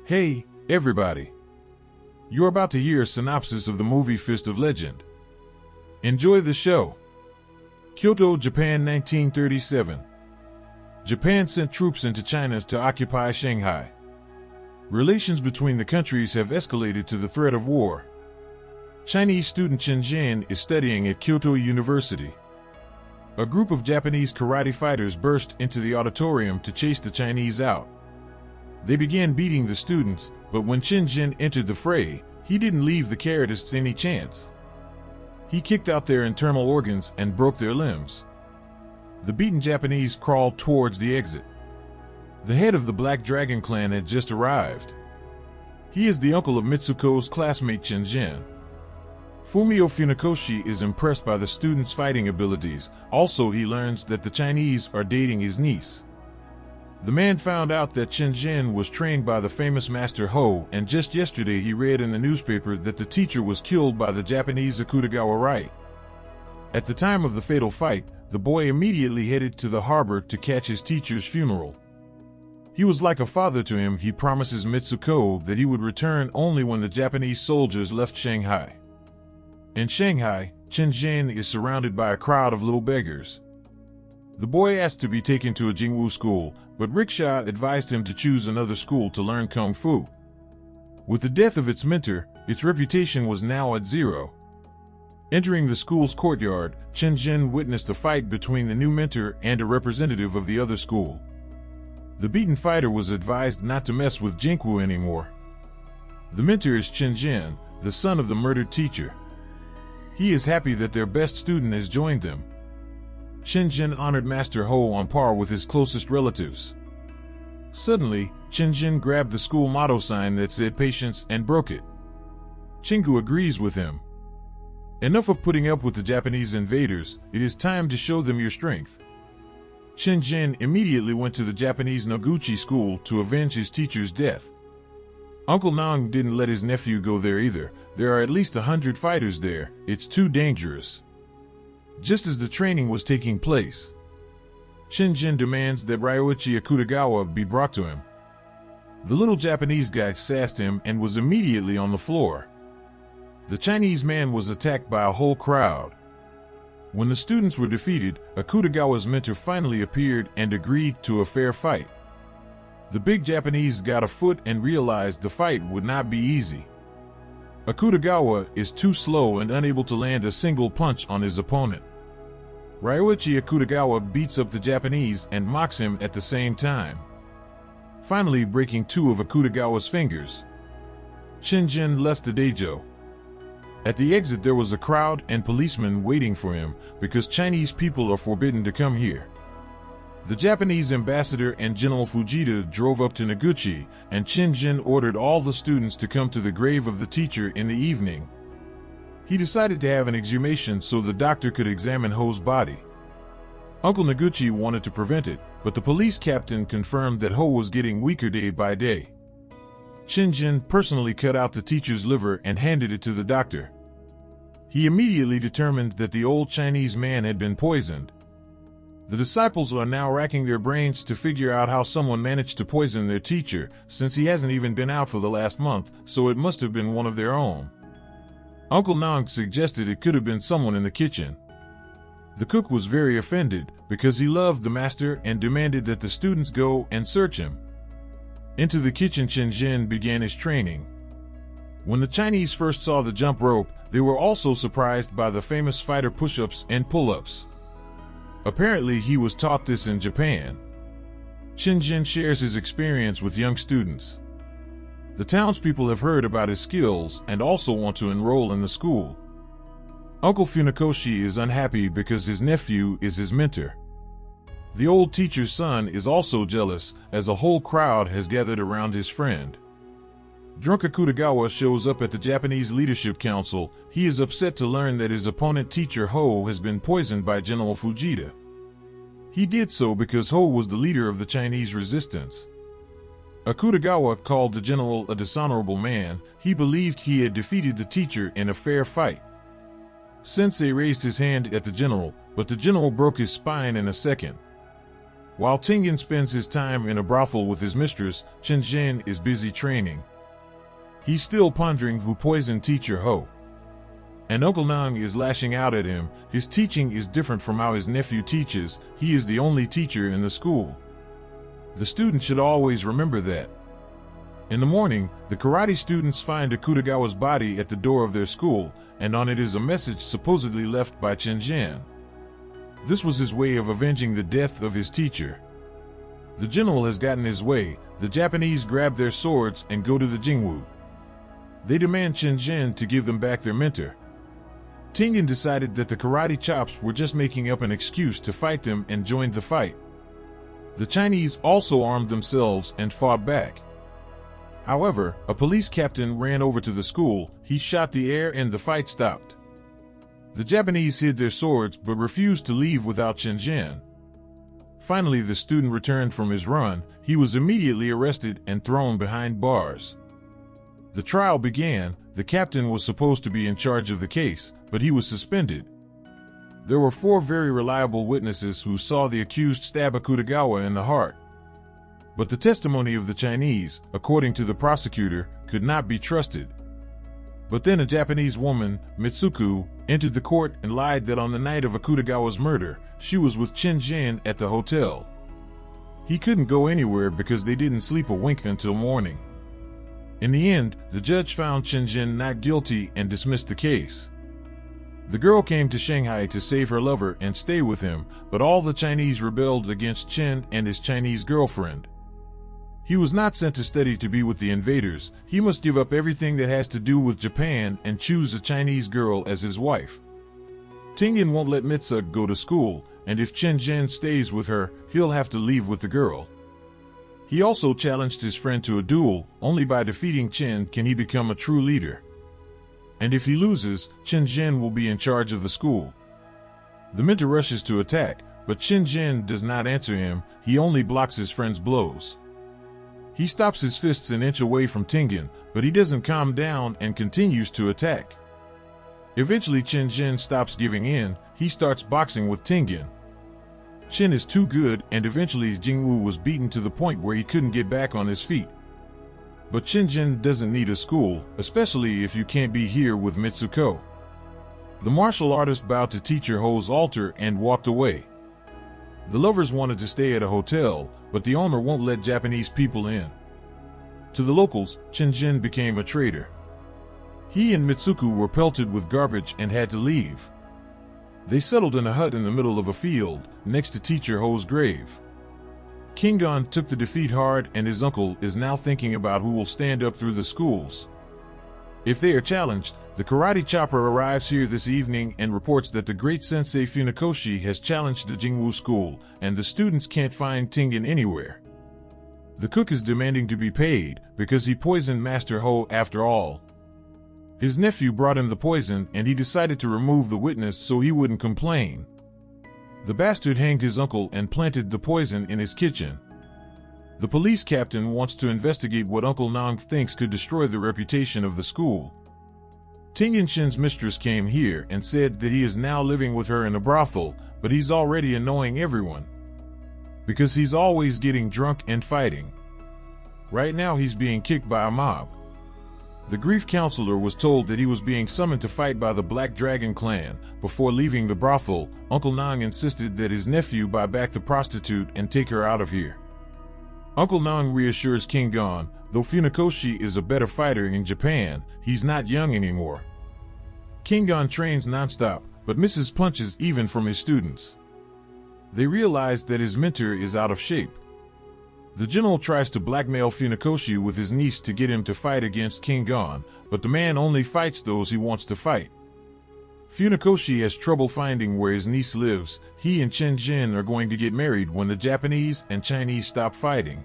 Hey, everybody. You're about to hear a synopsis of the movie Fist of Legend. Enjoy the show. Kyoto, Japan, 1937. Japan sent troops into China to occupy Shanghai. Relations between the countries have escalated to the threat of war. Chinese student Chen Zhen is studying at Kyoto University. A group of Japanese karate fighters burst into the auditorium to chase the Chinese out. They began beating the students, but when Chen Zhen entered the fray, he didn't leave the karatists any chance. He kicked out their internal organs and broke their limbs. The beaten Japanese crawled towards the exit. The head of the Black Dragon clan had just arrived. He is the uncle of Mitsuko's classmate Chen Zhen. Fumio Funakoshi is impressed by the student's fighting abilities. Also, he learns that the Chinese are dating his niece. The man found out that Chen Zhen was trained by the famous Master Ho, and just yesterday he read in the newspaper that the teacher was killed by the Japanese Akutagawa right. At the time of the fatal fight, the boy immediately headed to the harbor to catch his teacher's funeral. He was like a father to him. He promises Mitsuko that he would return only when the Japanese soldiers left Shanghai. In Shanghai, Chen Zhen is surrounded by a crowd of little beggars. The boy asked to be taken to a Jingwu school, but Rickshaw advised him to choose another school to learn Kung Fu. With the death of its mentor, its reputation was now at zero. Entering the school's courtyard, Chen Zhen witnessed a fight between the new mentor and a representative of the other school. The beaten fighter was advised not to mess with Jingwu anymore. The mentor is Chen Zhen, the son of the murdered teacher. He is happy that their best student has joined them. Chen Zhen honored Master Ho on par with his closest relatives. Suddenly, Chen Zhen grabbed the school motto sign that said patience and broke it. Chingu agrees with him. Enough of putting up with the Japanese invaders, it is time to show them your strength. Chen Zhen immediately went to the Japanese Noguchi school to avenge his teacher's death. Uncle Nang didn't let his nephew go there either. There are at least 100 fighters there. It's too dangerous. Just as the training was taking place, Chen Zhen demands that Ryoichi Akutagawa be brought to him. The little Japanese guy sassed him and was immediately on the floor. The Chinese man was attacked by a whole crowd. When the students were defeated, Akutagawa's mentor finally appeared and agreed to a fair fight. The big Japanese got a foot and realized the fight would not be easy. Akutagawa is too slow and unable to land a single punch on his opponent. Ryoichi Akutagawa beats up the Japanese and mocks him at the same time, finally breaking two of Akutagawa's fingers. Chen Zhen left the dojo. At the exit there was a crowd and policemen waiting for him because Chinese people are forbidden to come here. The Japanese ambassador and General Fujita drove up to Noguchi, and Chen Zhen ordered all the students to come to the grave of the teacher in the evening. He decided to have an exhumation so the doctor could examine Ho's body. Uncle Noguchi wanted to prevent it, but the police captain confirmed that Ho was getting weaker day by day. Chen Zhen personally cut out the teacher's liver and handed it to the doctor. He immediately determined that the old Chinese man had been poisoned. The disciples are now racking their brains to figure out how someone managed to poison their teacher, since he hasn't even been out for the last month, so it must have been one of their own. Uncle Nang suggested it could have been someone in the kitchen. The cook was very offended because he loved the master and demanded that the students go and search him. Into the kitchen Chen Zhen began his training. When the Chinese first saw the jump rope, they were also surprised by the famous fighter push-ups and pull-ups. Apparently he was taught this in Japan. Chen Zhen shares his experience with young students. The townspeople have heard about his skills and also want to enroll in the school. Uncle Funakoshi is unhappy because his nephew is his mentor. The old teacher's son is also jealous, as a whole crowd has gathered around his friend. Drunk Akutagawa shows up at the Japanese Leadership Council. He is upset to learn that his opponent teacher Ho has been poisoned by General Fujita. He did so because Ho was the leader of the Chinese resistance. Akutagawa called the general a dishonorable man. He believed he had defeated the teacher in a fair fight. Sensei raised his hand at the general, but the general broke his spine in a second. While Tingyan spends his time in a brothel with his mistress, Chen Zhen is busy training. He's still pondering who poisoned teacher Ho. And Uncle Nang is lashing out at him. His teaching is different from how his nephew teaches. He is the only teacher in the school. The student should always remember that. In the morning, the karate students find Akutagawa's body at the door of their school, and on it is a message supposedly left by Chen Zhen. This was his way of avenging the death of his teacher. The general has gotten his way. The Japanese grab their swords and go to the Jingwu. They demand Chen Zhen to give them back their mentor. Tingyan decided that the karate chops were just making up an excuse to fight them and joined the fight. The Chinese also armed themselves and fought back. However, a police captain ran over to the school. He shot the air and the fight stopped. The Japanese hid their swords but refused to leave without Chen Zhen. Finally, the student returned from his run. He was immediately arrested and thrown behind bars. The trial began. The captain was supposed to be in charge of the case, but he was suspended. There were 4 very reliable witnesses who saw the accused stab Akutagawa in the heart. But the testimony of the Chinese, according to the prosecutor, could not be trusted. But then a Japanese woman, Mitsuko, entered the court and lied that on the night of Akutagawa's murder, she was with Chen Zhen at the hotel. He couldn't go anywhere because they didn't sleep a wink until morning. In the end, the judge found Chen Zhen not guilty and dismissed the case. The girl came to Shanghai to save her lover and stay with him, but all the Chinese rebelled against Chen and his Chinese girlfriend. He was not sent to study to be with the invaders. He must give up everything that has to do with Japan and choose a Chinese girl as his wife. Tingyan won't let Mitsuko go to school, and if Chen Zhen stays with her, he'll have to leave with the girl. He also challenged his friend to a duel. Only by defeating Chen can he become a true leader. And if he loses, Chen Zhen will be in charge of the school. The mentor rushes to attack, but Chen Zhen does not answer him. He only blocks his friend's blows. He stops his fists an inch away from Tingyan, but he doesn't calm down and continues to attack. Eventually Chen Zhen stops giving in. He starts boxing with Tingyan. Chen is too good, and eventually Jingwu was beaten to the point where he couldn't get back on his feet. But Chen Zhen doesn't need a school, especially if you can't be here with Mitsuko. The martial artist bowed to teacher Ho's altar and walked away. The lovers wanted to stay at a hotel, but the owner won't let Japanese people in. To the locals, Chen Zhen became a traitor. He and Mitsuko were pelted with garbage and had to leave. They settled in a hut in the middle of a field, next to teacher Ho's grave. King Gon took the defeat hard, and his uncle is now thinking about who will stand up through the schools. If they are challenged, the karate chopper arrives here this evening and reports that the great sensei Funakoshi has challenged the Jingwu school, and the students can't find Tingyan anywhere. The cook is demanding to be paid, because he poisoned Master Ho after all. His nephew brought him the poison, and he decided to remove the witness so he wouldn't complain. The bastard hanged his uncle and planted the poison in his kitchen. The police captain wants to investigate what Uncle Nang thinks could destroy the reputation of the school. Tingyan Shen's mistress came here and said that he is now living with her in a brothel, but he's already annoying everyone. Because he's always getting drunk and fighting. Right now he's being kicked by a mob. The grief counselor was told that he was being summoned to fight by the Black Dragon clan. Before leaving the brothel, Uncle Nang insisted that his nephew buy back the prostitute and take her out of here. Uncle Nang reassures King Gon, though Funakoshi is a better fighter in Japan, he's not young anymore. King Gon trains nonstop, but misses punches even from his students. They realize that his mentor is out of shape. The general tries to blackmail Funakoshi with his niece to get him to fight against King Gon, but the man only fights those he wants to fight. Funakoshi has trouble finding where his niece lives. He and Chen Zhen are going to get married when the Japanese and Chinese stop fighting.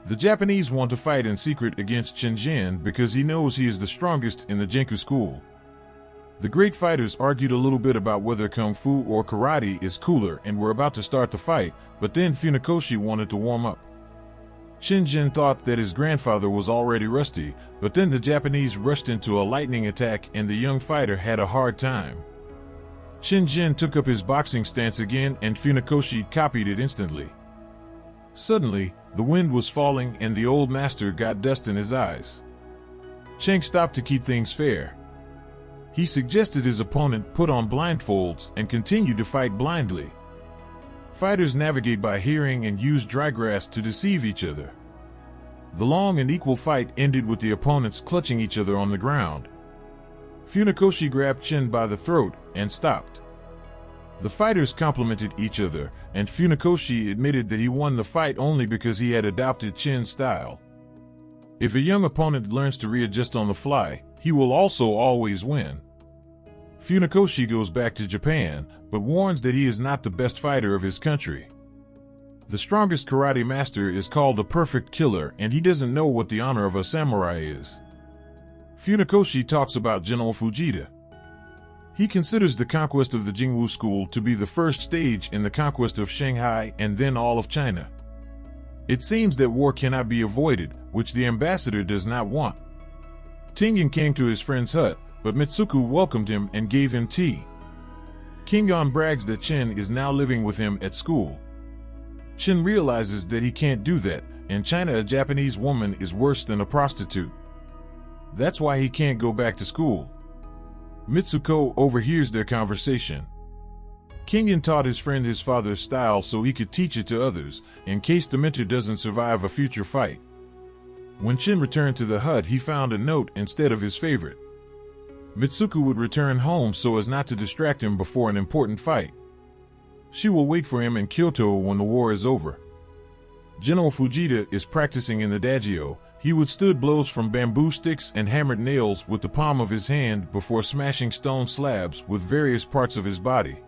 The Japanese want to fight in secret against Chen Zhen because he knows he is the strongest in the Genku school. The great fighters argued a little bit about whether Kung Fu or Karate is cooler and were about to start the fight, but then Funakoshi wanted to warm up. Chen Zhen thought that his grandfather was already rusty, but then the Japanese rushed into a lightning attack and the young fighter had a hard time. Chen Zhen took up his boxing stance again and Funakoshi copied it instantly. Suddenly, the wind was falling and the old master got dust in his eyes. Chen stopped to keep things fair. He suggested his opponent put on blindfolds and continue to fight blindly. Fighters navigate by hearing and use dry grass to deceive each other. The long and equal fight ended with the opponents clutching each other on the ground. Funakoshi grabbed Chen by the throat and stopped. The fighters complimented each other, and Funakoshi admitted that he won the fight only because he had adopted Chen's style. If a young opponent learns to readjust on the fly, he will also always win. Funakoshi goes back to Japan, but warns that he is not the best fighter of his country. The strongest karate master is called a perfect killer, and he doesn't know what the honor of a samurai is. Funakoshi talks about General Fujita. He considers the conquest of the Jingwu school to be the first stage in the conquest of Shanghai and then all of China. It seems that war cannot be avoided, which the ambassador does not want. Tengen came to his friend's hut, but Mitsuku welcomed him and gave him tea. Kingon brags that Chen is now living with him at school. Chen realizes that he can't do that. In China, a Japanese woman is worse than a prostitute. That's why he can't go back to school. Mitsuko overhears their conversation. Kingon taught his friend his father's style so he could teach it to others, in case the mentor doesn't survive a future fight. When Chen returned to the hut, he found a note instead of his favorite. Mitsuko would return home so as not to distract him before an important fight. She will wait for him in Kyoto when the war is over. General Fujita is practicing in the dajio. He withstood blows from bamboo sticks and hammered nails with the palm of his hand before smashing stone slabs with various parts of his body.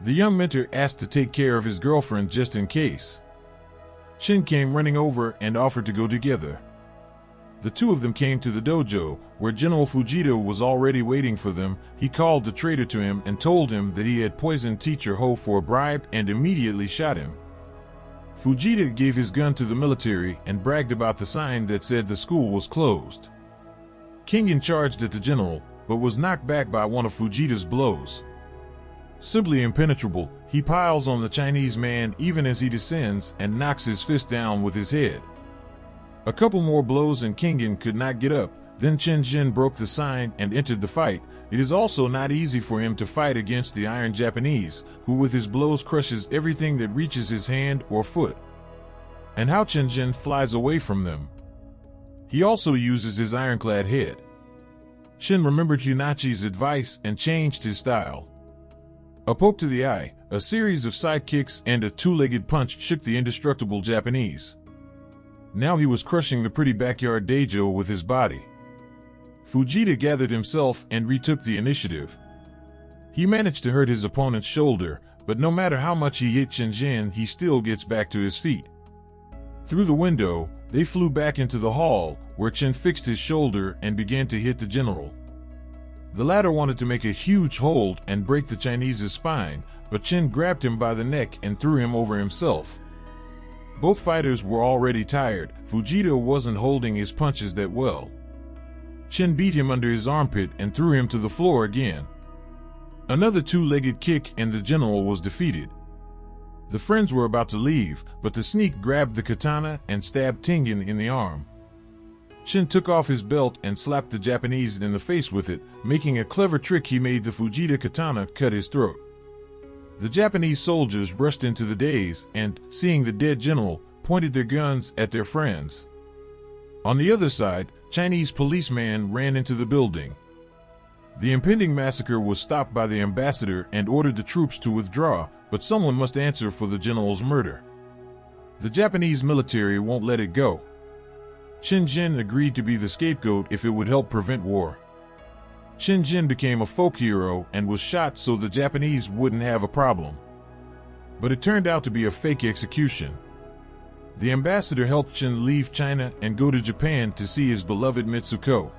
The young mentor asked to take care of his girlfriend just in case. Chen came running over and offered to go together. The two of them came to the dojo, where General Fujita was already waiting for them. He called the traitor to him and told him that he had poisoned teacher Ho for a bribe and immediately shot him. Fujita gave his gun to the military and bragged about the sign that said the school was closed. Kingon charged at the general, but was knocked back by one of Fujita's blows. Simply impenetrable, he piles on the Chinese man even as he descends and knocks his fist down with his head. A couple more blows and Kingon could not get up. Then Chen Zhen broke the sign and entered the fight. It is also not easy for him to fight against the Iron Japanese, who with his blows crushes everything that reaches his hand or foot. And how Chen Zhen flies away from them. He also uses his ironclad head. Chen remembered Yunachi's advice and changed his style. A poke to the eye, a series of side kicks, and a two-legged punch shook the indestructible Japanese. Now he was crushing the pretty backyard dojo with his body. Fujita gathered himself and retook the initiative. He managed to hurt his opponent's shoulder, but no matter how much he hit Chen Zhen, he still gets back to his feet. Through the window, they flew back into the hall, where Chen fixed his shoulder and began to hit the general. The latter wanted to make a huge hold and break the Chinese's spine, but Chen grabbed him by the neck and threw him over himself. Both fighters were already tired. Fujita wasn't holding his punches that well. Chen beat him under his armpit and threw him to the floor again. Another two-legged kick and the general was defeated. The friends were about to leave, but the sneak grabbed the katana and stabbed Tengen in the arm. Chen took off his belt and slapped the Japanese in the face with it, making a clever trick. He made the Fujita katana cut his throat. The Japanese soldiers rushed into the daze and, seeing the dead general, pointed their guns at their friends. On the other side, Chinese policemen ran into the building. The impending massacre was stopped by the ambassador and ordered the troops to withdraw, but someone must answer for the general's murder. The Japanese military won't let it go. Chen Zhen agreed to be the scapegoat if it would help prevent war. Chen Zhen became a folk hero and was shot so the Japanese wouldn't have a problem. But it turned out to be a fake execution. The ambassador helped Chen leave China and go to Japan to see his beloved Mitsuko.